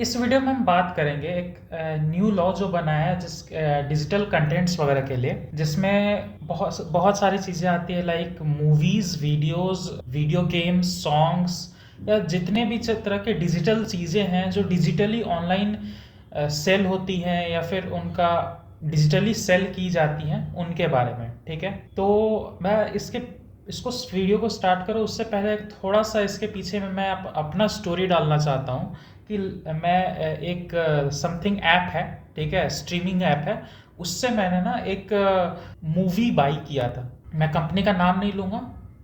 इस वीडियो में हम बात करेंगे एक न्यू लॉ जो बना है जिस डिजिटल कंटेंट्स वगैरह के लिए, जिसमें बहुत बहुत सारी चीज़ें आती है like movies, videos, video games, songs या जितने भी तरह के डिजिटल चीज़ें हैं जो डिजिटली ऑनलाइन सेल होती हैं या फिर उनका डिजिटली सेल की जाती हैं उनके बारे में। ठीक है, तो मैं इसको वीडियो को स्टार्ट करूँ उससे पहले थोड़ा सा इसके पीछे में मैं अपना स्टोरी डालना चाहता हूँ कि मैं एक समथिंग ऐप है, ठीक है, स्ट्रीमिंग ऐप है, उससे मैंने ना एक मूवी बाई किया था। मैं कंपनी का नाम नहीं लूँगा।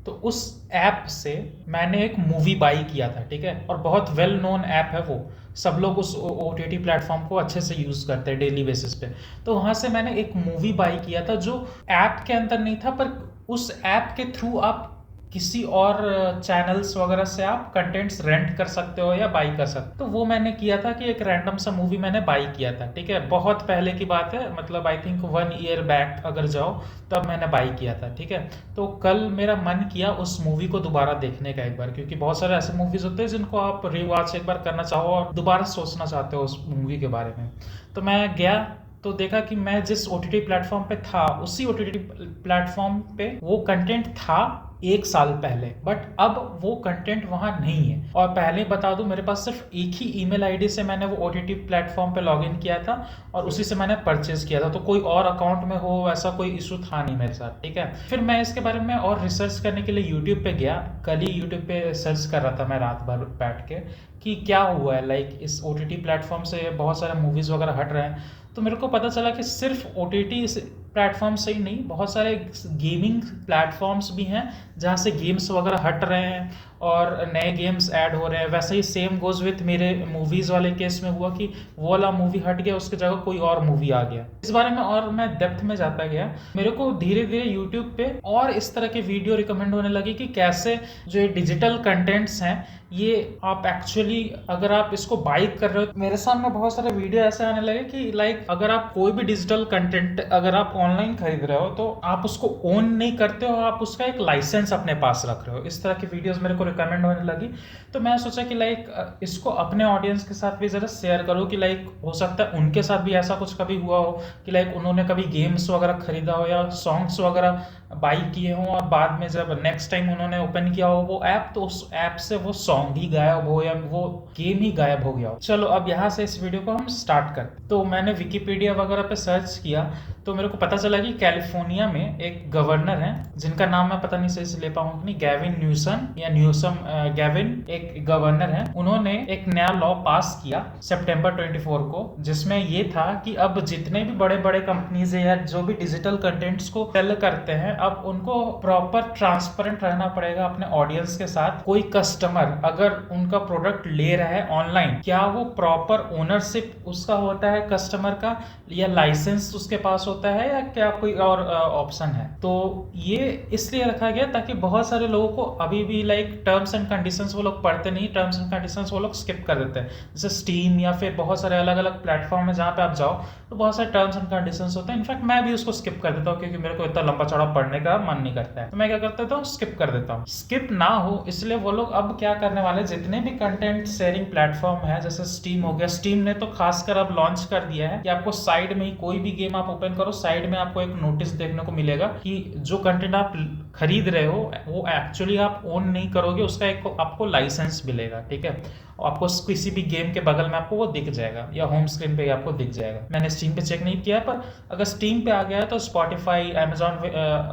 तो उस ऐप से मैंने एक मूवी बाई किया था, ठीक है, और बहुत वेल नोन ऐप है वो। सब लोग उस OTT प्लेटफॉर्म को अच्छे से यूज़ करते हैं डेली बेसिस पे। तो वहाँ से मैंने एक मूवी बाई किया था जो ऐप के अंदर नहीं था, पर उस ऐप के थ्रू आप किसी और चैनल्स वगैरह से आप कंटेंट्स रेंट कर सकते हो या बाई कर सकते हो। तो वो मैंने किया था कि एक रैंडम सा मूवी मैंने बाई किया था, ठीक है, बहुत पहले की बात है, मतलब आई थिंक 1 ईयर बैक अगर जाओ तब मैंने बाई किया था, ठीक है। तो कल मेरा मन किया उस मूवी को दोबारा देखने का एक बार, क्योंकि बहुत सारे ऐसे मूवीज होते हैं जिनको आप रिवॉच एक बार करना चाहो और दोबारा सोचना चाहते हो उस मूवी के बारे में। तो मैं गया तो देखा कि मैं जिस OTT प्लेटफॉर्म पे था उसी OTT प्लेटफॉर्म पे वो कंटेंट था 1 साल पहले, बट अब वो कंटेंट वहाँ नहीं है। और पहले बता दूं, मेरे पास सिर्फ एक ही ईमेल आईडी से मैंने वो OTT प्लेटफॉर्म पे लॉगिन किया था और उसी से मैंने परचेज किया था, तो कोई और अकाउंट में हो ऐसा कोई इशू था नहीं मेरे साथ, ठीक है। फिर मैं इसके बारे में और रिसर्च करने के लिए यूट्यूब पे गया। कल ही यूट्यूब पे सर्च कर रहा था मैं रात भर बैठ के कि क्या हुआ है, लाइक इस OTT प्लेटफॉर्म से बहुत सारे मूवीज़ वगैरह हट रहे हैं। तो मेरे को पता चला कि सिर्फ OTT प्लेटफॉर्म से ही नहीं, बहुत सारे गेमिंग प्लेटफॉर्म्स भी हैं जहाँ से गेम्स वगैरह हट रहे हैं और नए गेम्स ऐड हो रहे हैं। वैसे ही सेम गोज विथ मेरे मूवीज़ वाले केस में हुआ कि वो वाला मूवी हट गया, उसकी जगह कोई और मूवी आ गया। इस बारे में और मैं डेप्थ में जाता गया, मेरे को धीरे धीरे यूट्यूब पे और इस तरह के वीडियो रिकमेंड होने लगे कि कैसे जो ये डिजिटल कंटेंट्स हैं ये आप एक्चुअली अगर आप इसको बाई कर रहे हो। मेरे सामने बहुत सारे वीडियो ऐसे आने लगे कि लाइक अगर आप कोई भी डिजिटल कंटेंट अगर आप ऑनलाइन खरीद रहे हो तो आप उसको ओन नहीं करते हो, आप उसका एक लाइसेंस अपने पास रख रहे हो। इस तरह की वीडियोस मेरे को रिकमेंड होने लगी। तो मैं सोचा कि लाइक इसको अपने ऑडियंस के साथ भी ज़रा शेयर करूँ कि लाइक हो सकता है उनके साथ भी ऐसा कुछ कभी हुआ हो कि लाइक उन्होंने कभी गेम्स वगैरह खरीदा हो या सॉन्ग्स वगैरह बाई किए हों और बाद में जब नेक्स्ट टाइम उन्होंने ओपन किया हो वो ऐप तो उस ऐप से वो सॉन्ग ही गायब हो या वो गेम ही गायब हो गया हो। चलो अब यहाँ से इस वीडियो को हम स्टार्ट करते। तो मैंने विकिपीडिया वगैरह पे सर्च किया तो मेरे को पता चला कि कैलिफोर्निया में एक गवर्नर हैं जिनका नाम मैं पता नहीं सही से ले पाऊंगा नहीं, गैविन न्यूसम या न्यूसम, गैविन एक गवर्नर हैं। उन्होंने एक नया लॉ पास किया सितंबर 24 को, जिसमें ये था कि अब जितने भी बड़े बड़े कंपनीज है या जो भी डिजिटल कंटेंट्स को सेल करते हैं अब उनको प्रॉपर ट्रांसपेरेंट रहना पड़ेगा अपने ऑडियंस के साथ। कोई कस्टमर अगर उनका प्रोडक्ट ले रहा है ऑनलाइन, क्या वो प्रॉपर ओनरशिप उसका होता है कस्टमर का या लाइसेंस उसके पास होता है या क्या कोई और ऑप्शन है। तो ये इसलिए रखा गया ताकि बहुत सारे लोगों को अभी भी लाइक टर्म्स एंड कंडीशंस वो लोग पढ़ते नहीं, टर्म्स एंड कंडीशंस वो लोग स्किप कर देते हैं। जैसे स्टीम या फिर बहुत सारे अलग अलग प्लेटफॉर्म है जहाँ पे आप जाओ तो बहुत सारे टर्म्स एंड कंडीशंस होते हैं। इनफैक्ट मैं भी उसको स्किप कर देता हूँ क्योंकि मेरे को इतना लंबा चौड़ा पढ़ने का मन नहीं करता है। तो मैं क्या करता हूँ, स्किप कर देता हूँ। स्किप ना हो इसलिए वो लोग अब क्या करने वाले, जितने भी कंटेंट शेयरिंग प्लेटफॉर्म है जैसे स्टीम हो गया, स्टीम ने तो खासकर अब लॉन्च कर दिया है कि आपको साइड में ही कोई भी गेम आप ओपन करो साइड में आपको एक नोटिस देखने को मिलेगा कि जो कंटेंट आप खरीद रहे हो वो एक्चुअली आप ओन नहीं करोगे, उसका एक आपको लाइसेंस मिलेगा, ठीक है। और आपको किसी भी गेम के बगल में आपको वो दिख जाएगा या होम स्क्रीन पे आपको दिख जाएगा। मैंने स्टीम पे चेक नहीं किया, पर अगर स्टीम पे आ गया है तो स्पॉटिफाई, अमेजॉन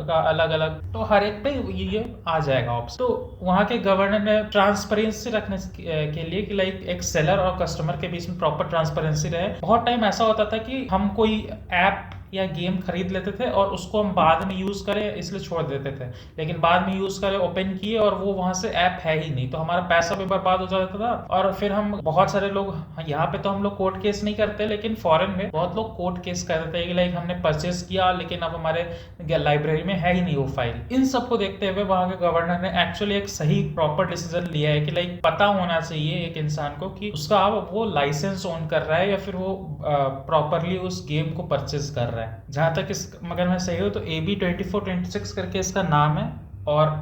का अलग अलग, तो हर एक पे ये आ जाएगा ऑप्शन। तो वहाँ के गवर्नर ने ट्रांसपेरेंसी रखने के लिए कि लाइक एक सेलर और कस्टमर के बीच में प्रॉपर ट्रांसपेरेंसी रहे। बहुत टाइम ऐसा होता था कि हम कोई ऐप या गेम खरीद लेते थे और उसको हम बाद में यूज़ करें इसलिए छोड़ देते थे, लेकिन बाद में यूज़ करें ओपन किए और वो वहाँ से ऐप है ही नहीं, तो हमारा पैसा भी बर्बाद हो जाता था। और फिर हम बहुत सारे लोग, यहाँ पे तो हम लोग कोर्ट केस नहीं करते लेकिन फॉरेन में बहुत लोग कोर्ट केस कर देते हैं कि लाइक हमने परचेस किया लेकिन अब हमारे लाइब्रेरी में है ही नहीं वो फाइल। इन सबको देखते हुए वहाँ के गवर्नर ने एक्चुअली एक सही प्रॉपर डिसीजन लिया है कि लाइक पता होना चाहिए एक इंसान को कि उसका अब वो लाइसेंस ऑन कर रहा है या फिर वो प्रॉपरली उस गेम को परचेज कर रहा है। जहाँ तक इस मगर मैं सही हो तो AB 2426 करके इसका नाम है और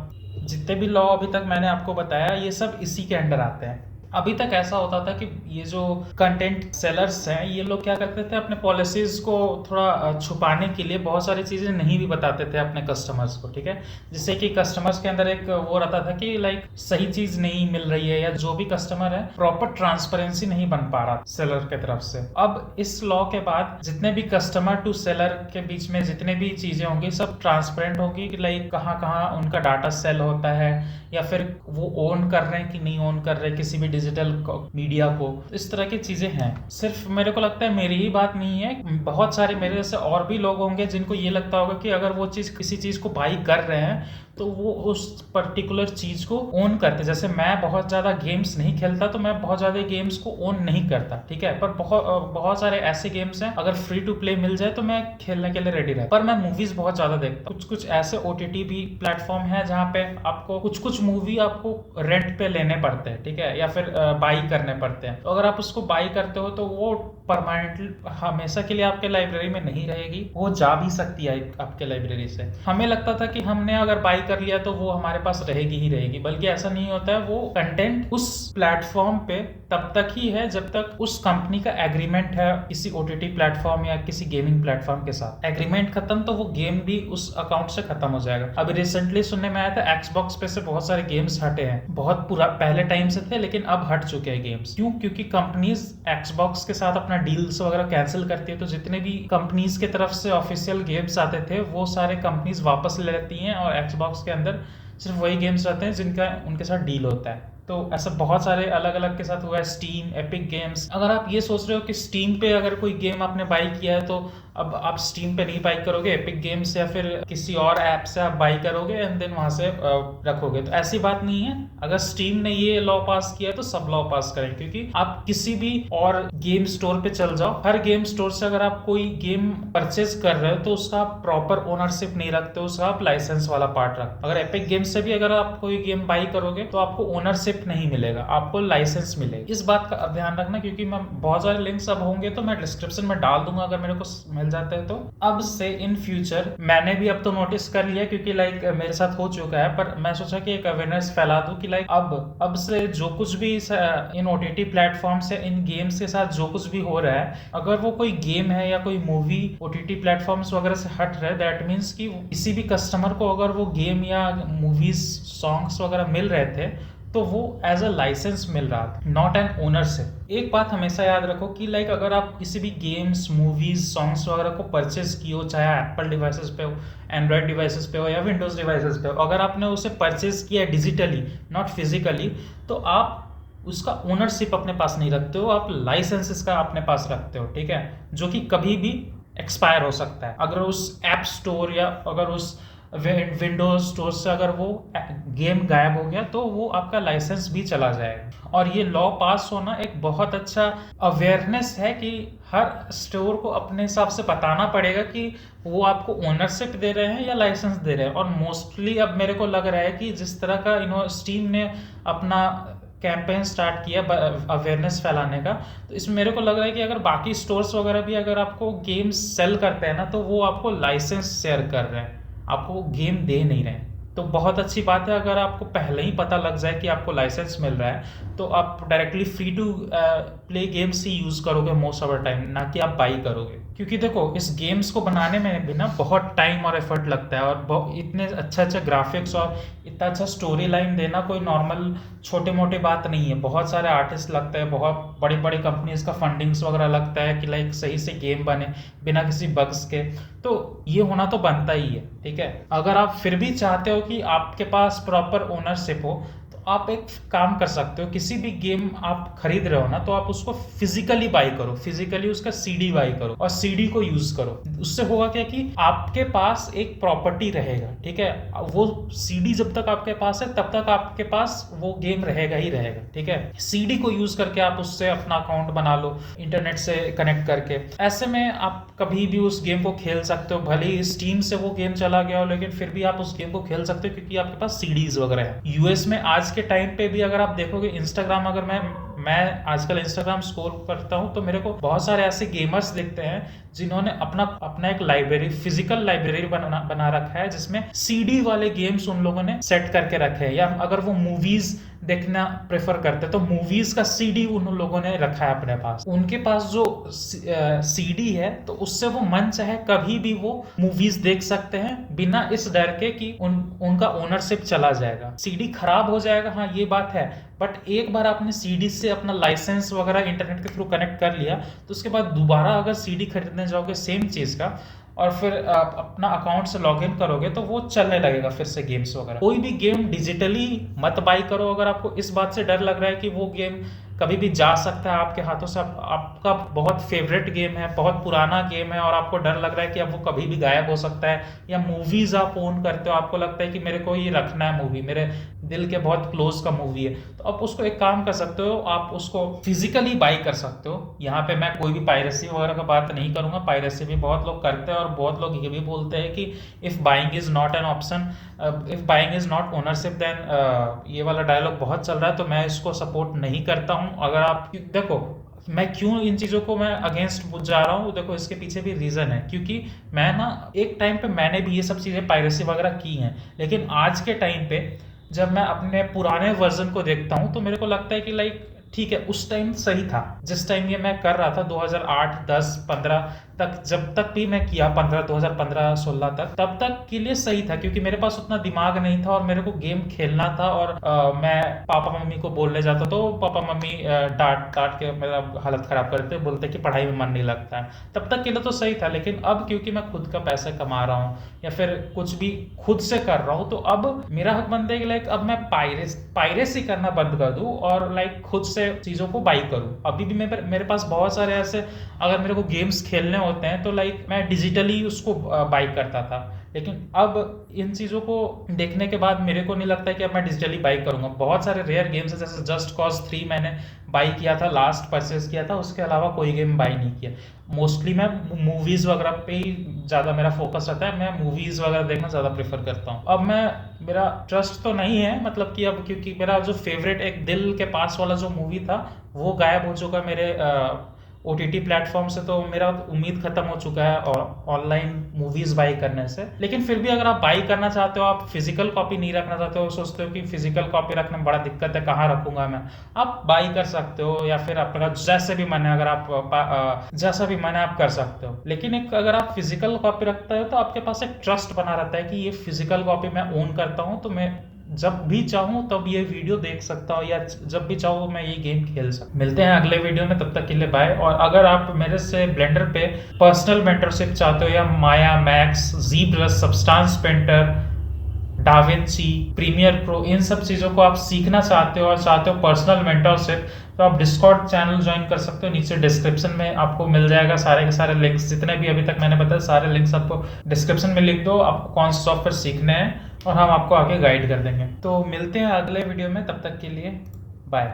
जितने भी लॉ अभी तक मैंने आपको बताया ये सब इसी के अंडर आते हैं। अभी तक ऐसा होता था कि ये जो कंटेंट सेलर्स हैं ये लोग क्या करते थे, अपने पॉलिसीज को थोड़ा छुपाने के लिए बहुत सारी चीजें नहीं भी बताते थे अपने कस्टमर्स को, ठीक है। जिससे कि कस्टमर्स के अंदर एक वो रहता था कि लाइक सही चीज नहीं मिल रही है, या जो भी कस्टमर है प्रॉपर ट्रांसपेरेंसी नहीं बन पा रहा सेलर के तरफ से। अब इस लॉ के बाद जितने भी कस्टमर टू सेलर के बीच में जितने भी चीजें होंगी सब ट्रांसपेरेंट होगी कि लाइक कहाँ कहाँ उनका डाटा सेल होता है, या फिर वो ओन कर रहे हैं कि नहीं ओन कर रहे किसी भी डिजिटल मीडिया को। इस तरह की चीजें हैं। सिर्फ मेरे को लगता है मेरी ही बात नहीं है, बहुत सारे मेरे जैसे और भी लोग होंगे जिनको ये लगता होगा कि अगर वो चीज किसी चीज को बाई कर रहे हैं तो वो उस पर्टिकुलर चीज को ओन करते। जैसे मैं बहुत ज्यादा गेम्स नहीं खेलता तो मैं बहुत ज्यादा गेम्स को ओन नहीं करता, ठीक है। पर बहुत सारे ऐसे गेम्स हैं अगर फ्री टू प्ले मिल जाए तो मैं खेलने के लिए रेडी रहता। पर मैं मूवीज बहुत ज्यादा देखता। कुछ कुछ ऐसे OTT भी प्लेटफॉर्म है जहाँ पे आपको कुछ कुछ मूवी आपको रेंट पे लेने पड़ते हैं, ठीक है, या फिर बाई करने पड़ते हैं। तो अगर आप उसको बाई करते हो तो वो परमानेंटली हमेशा के लिए आपके लाइब्रेरी में नहीं रहेगी, वो जा भी सकती है आपके लाइब्रेरी से। हमें लगता था कि हमने अगर बाई कर लिया तो वो हमारे पास रहेगी ही रहेगी, बल्कि ऐसा नहीं होता है। वो कंटेंट उस प्लेटफॉर्म पे तब तक ही है जब तक उस कंपनी का एग्रीमेंट है किसी OTT प्लेटफॉर्म या किसी गेमिंग प्लेटफॉर्म के साथ। एग्रीमेंट खत्म तो वो गेम भी उस अकाउंट से खत्म हो जाएगा। अभी रिसेंटली सुनने में आया था Xbox पे से बहुत सारे गेम्स हटे हैं, बहुत पूरा पहले टाइम से थे लेकिन अब हट चुके हैं गेम्स। क्यों? क्योंकि कंपनीज Xbox के साथ अपना डील्स वगैरह कैंसिल करती है, तो जितने भी कंपनीज के तरफ से ऑफिशियल गेम्स आते थे वो सारे कंपनीज वापस ले लेती हैं, और Xbox के अंदर सिर्फ वही गेम्स रहते हैं जिनका उनके साथ डील होता है। तो ऐसा बहुत सारे अलग अलग के साथ हुआ है। Steam, epic games. अगर आप ये सोच रहे हो कि स्टीम पे अगर कोई गेम आपने बाई किया है तो अब आप स्टीम पे नहीं बाई करोगे, एपिक गेम्स या फिर किसी और ऐप से आप बाई करोगे एंड देन वहां से रखोगे, तो ऐसी बात नहीं है। अगर स्टीम ने ये लॉ पास किया है तो सब लॉ पास करें, क्योंकि आप किसी भी और गेम स्टोर पे चल जाओ, हर गेम स्टोर से अगर आप कोई गेम परचेज कर रहे हो तो उसका आप प्रॉपर ओनरशिप नहीं रखते, उसका आप लाइसेंस वाला पार्ट रखते। अगर एपिक गेम से भी अगर आप कोई गेम बाई करोगे तो आपको ओनरशिप नहीं मिलेगा, आपको लाइसेंस मिलेगा। इस बात का ध्यान रखना, क्योंकि मैं बहुत सारे लिंक्स अब होंगे तो मैं डिस्क्रिप्शन में डाल दूंगा अगर मेरे को मिल जाते हैं तो। अब से इन फ्यूचर मैंने भी अब तो नोटिस कर लिया, क्योंकि लाइक मेरे साथ हो चुका है, पर मैं सोचा कि एक अवेयरनेस फैला दूं कि लाइक अब से जो कुछ भी इन OTT प्लेटफॉर्म से इन गेम्स के साथ जो कुछ भी हो रहा है, अगर वो कोई गेम है या कोई मूवी OTT प्लेटफॉर्म्स वगैरह से हट रहा है, दैट मीन्स कि किसी भी कस्टमर को अगर वो गेम या मूवीज सॉन्ग्स वगैरह मिल रहे थे तो वो एज अ लाइसेंस मिल रहा था, नॉट एन ओनरशिप। एक बात हमेशा याद रखो कि लाइक अगर आप किसी भी गेम्स, मूवीज, सॉन्ग्स वगैरह को परचेज की हो, चाहे एप्पल डिवाइसेस पे हो, एंड्रॉइड डिवाइसेस पे हो या विंडोज डिवाइसेस पे हो, अगर आपने उसे परचेज किया डिजिटली नॉट फिजिकली, तो आप उसका ओनरशिप अपने पास नहीं रखते हो, आप लाइसेंसेस का अपने पास रखते हो, ठीक है, जो कि कभी भी एक्सपायर हो सकता है। अगर उस ऐप स्टोर या अगर उस विंडोज स्टोर से अगर वो गेम गायब हो गया तो वो आपका लाइसेंस भी चला जाएगा। और ये लॉ पास होना एक बहुत अच्छा अवेयरनेस है कि हर स्टोर को अपने हिसाब से बताना पड़ेगा कि वो आपको ओनरशिप दे रहे हैं या लाइसेंस दे रहे हैं। और मोस्टली अब मेरे को लग रहा है कि जिस तरह का स्टीम ने अपना कैंपेन स्टार्ट किया अवेयरनेस फैलाने का, तो इसमें मेरे को लग रहा है कि अगर बाकी स्टोर्स वगैरह भी अगर आपको गेम्स सेल करते हैं ना तो वो आपको लाइसेंस शेयर कर रहे हैं, आपको गेम दे नहीं रहे हैं। तो बहुत अच्छी बात है अगर आपको पहले ही पता लग जाए कि आपको लाइसेंस मिल रहा है तो आप directly free to play games ही यूज़ करोगे मोस्ट ऑफ द टाइम, ना कि आप बाई करोगे। क्योंकि देखो इस गेम्स को बनाने में भी ना बहुत टाइम और एफर्ट लगता है, और इतने अच्छे ग्राफिक्स और इतना अच्छा स्टोरी लाइन देना कोई नॉर्मल छोटे मोटे बात नहीं है। बहुत सारे आर्टिस्ट लगते हैं, बहुत बड़ी बड़ी कंपनीज का फंडिंग्स वगैरह लगता है कि लाइक सही से गेम बने बिना किसी बग्स के। तो ये होना तो बनता ही है, ठीक है। अगर आप फिर भी चाहते हो कि आपके पास प्रॉपर ओनरशिप हो तो आप एक काम कर सकते हो, किसी भी गेम आप खरीद रहे हो ना तो आप उसको फिजिकली बाई करो, फिजिकली उसका सीडी बाई करो और सीडी को यूज करो। उससे होगा क्या कि आपके पास एक प्रॉपर्टी रहेगा, ठीक है। वो सीडी जब तक आपके पास है तब तक आपके पास वो गेम रहेगा ही रहेगा, ठीक है। सीडी को यूज करके आप उससे अपना अकाउंट बना लो इंटरनेट से कनेक्ट करके। ऐसे में आप कभी भी उस गेम को खेल सकते हो, भले ही स्टीम से वो गेम चला गया हो लेकिन फिर भी आप उस गेम को खेल सकते हो क्योंकि आपके पास सीडीज वगैरह है। यूएस में आज के टाइम पे भी अगर आप देखोगे इंस्टाग्राम, अगर मैं आजकल इंस्टाग्राम स्क्रॉल करता हूं तो मेरे को बहुत सारे ऐसे गेमर्स दिखते हैं जिन्होंने अपना एक लाइब्रेरी, फिजिकल लाइब्रेरी बना रखा है जिसमें सीडी वाले गेम्स उन लोगों ने सेट करके रखे हैं। या अगर वो मूवीज देखना प्रेफर करते हैं, तो मूवीज का सीडी उन लोगों ने रखा है अपने पास। उनके पास जो सीडी है तो उससे वो मन चाहे कभी भी वो मूवीज देख सकते हैं बिना इस डर के कि उनका ओनरशिप चला जाएगा, सीडी खराब हो जाएगा। हाँ ये बात है, बट एक बार आपने सीडी से अपना लाइसेंस वगैरह इंटरनेट के थ्रू कनेक्ट कर लिया तो उसके बाद दोबारा अगर सीडी खरीदने जाओगे सेम चीज का और फिर आप अपना अकाउंट से लॉगिन करोगे तो वो चलने लगेगा फिर से गेम्स वगैरह। कोई भी गेम डिजिटली मत बाई करो अगर आपको इस बात से डर लग रहा है कि वो गेम कभी भी जा सकता है आपके हाथों से। आपका बहुत फेवरेट गेम है, बहुत पुराना गेम है और आपको डर लग रहा है कि अब वो कभी भी गायब हो सकता है, या मूवीज आप ओन करते हो, आपको लगता है कि मेरे को ये रखना है मूवी, मेरे दिल के बहुत क्लोज का मूवी है, तो आप उसको एक काम कर सकते हो, आप उसको फिजिकली बाई कर सकते हो। यहाँ पे मैं कोई भी पायरेसी वगैरह का बात नहीं करूंगा, पायरेसी भी बहुत लोग करते हैं और बहुत लोग ये भी बोलते हैं कि if buying is not an option, if buying is not ownership then, ये वाला डायलॉग बहुत चल रहा है तो मैं इसको सपोर्ट नहीं करता हूँ। अगर आप देखो मैं क्यों इन चीज़ों को मैं अगेंस्ट जा रहा हूँ, देखो इसके पीछे भी रीज़न है, क्योंकि मैं ना एक टाइम पे मैंने भी ये सब चीज़ें पायरेसी वगैरह की हैं, लेकिन आज के टाइम पे जब मैं अपने पुराने वर्जन को देखता हूँ तो मेरे को लगता है कि लाइक ठीक है उस टाइम सही था, जिस टाइम ये मैं कर रहा था 2008 10 15 तक, जब तक भी मैं किया 2015 16 तक, तब तक के लिए सही था क्योंकि मेरे पास उतना दिमाग नहीं था और मेरे को गेम खेलना था और मैं पापा मम्मी को बोलने जाता तो पापा मम्मी डांट डांट के मेरा हालत खराब करते, बोलते कि पढ़ाई में मन नहीं लगता है। तब तक के लिए तो सही था, लेकिन अब क्योंकि मैं खुद का पैसा कमा रहा हूँ या फिर कुछ भी खुद से कर रहा हूँ तो अब मेरा हक बनता है कि लाइक अब मैं पायरेसी करना बंद कर दूं और लाइक खुद से चीज़ों को बाई करूं। अभी भी मेरे पास बहुत सारे ऐसे, अगर मेरे को गेम्स खेलने होते हैं तो लाइक मैं डिजिटली उसको बाई करता था, लेकिन अब इन चीज़ों को देखने के बाद मेरे को नहीं लगता है कि अब मैं डिजिटली बाई करूंगा। बहुत सारे रेयर गेम्स है, जैसे जस्ट कॉज 3 मैंने बाई किया था, लास्ट परचेज किया था, उसके अलावा कोई गेम बाई नहीं किया। मोस्टली मैं मूवीज़ वगैरह पे ही ज़्यादा मेरा फोकस रहता है, मैं मूवीज़ वगैरह देखना ज़्यादा प्रेफर करता हूँ। अब मैं, मेरा ट्रस्ट तो नहीं है, मतलब कि अब क्योंकि मेरा जो फेवरेट एक दिल के पास वाला जो मूवी था वो गायब हो चुका मेरे OTT प्लेटफॉर्म से, तो मेरा उम्मीद खत्म हो चुका है और ऑनलाइन मूवीज बाई करने से। लेकिन फिर भी अगर आप बाई करना चाहते हो, आप फिजिकल कॉपी नहीं रखना चाहते हो, सोचते हो कि फिजिकल कॉपी रखने में बड़ा दिक्कत है, कहाँ रखूंगा मैं, आप बाई कर सकते हो या फिर आपका जैसे भी मन है, अगर आप जैसा भी मन है आप कर सकते हो। लेकिन एक अगर आप फिजिकल कॉपी रखते हो तो आपके पास एक ट्रस्ट बना रहता है कि ये फिजिकल कॉपी मैं ओन करता हूँ, तो मैं जब भी चाहूँ तब ये वीडियो देख सकता हूँ या जब भी चाहूँ मैं ये गेम खेल सकता हूँ। मिलते हैं अगले वीडियो में, तब तक के लिए बाय। और अगर आप मेरे से ब्लेंडर पे पर्सनल मेंटरशिप चाहते हो या Maya Max, ZBrush, Substance Painter, DaVinci, Premiere Pro, इन सब चीज़ों को आप सीखना चाहते हो और चाहते हो पर्सनल मेंटरशिप, तो आप डिस्कॉर्ड चैनल ज्वाइन कर सकते हो। नीचे डिस्क्रिप्शन में आपको मिल जाएगा सारे के सारे लिंक्स, जितने भी अभी तक मैंने बताया सारे लिंक्स आपको डिस्क्रिप्शन में लिख दो, आपको कौन सा सॉफ्टवेयर सीखने हैं और हम आपको आगे गाइड कर देंगे। तो मिलते हैं अगले वीडियो में, तब तक के लिए बाय।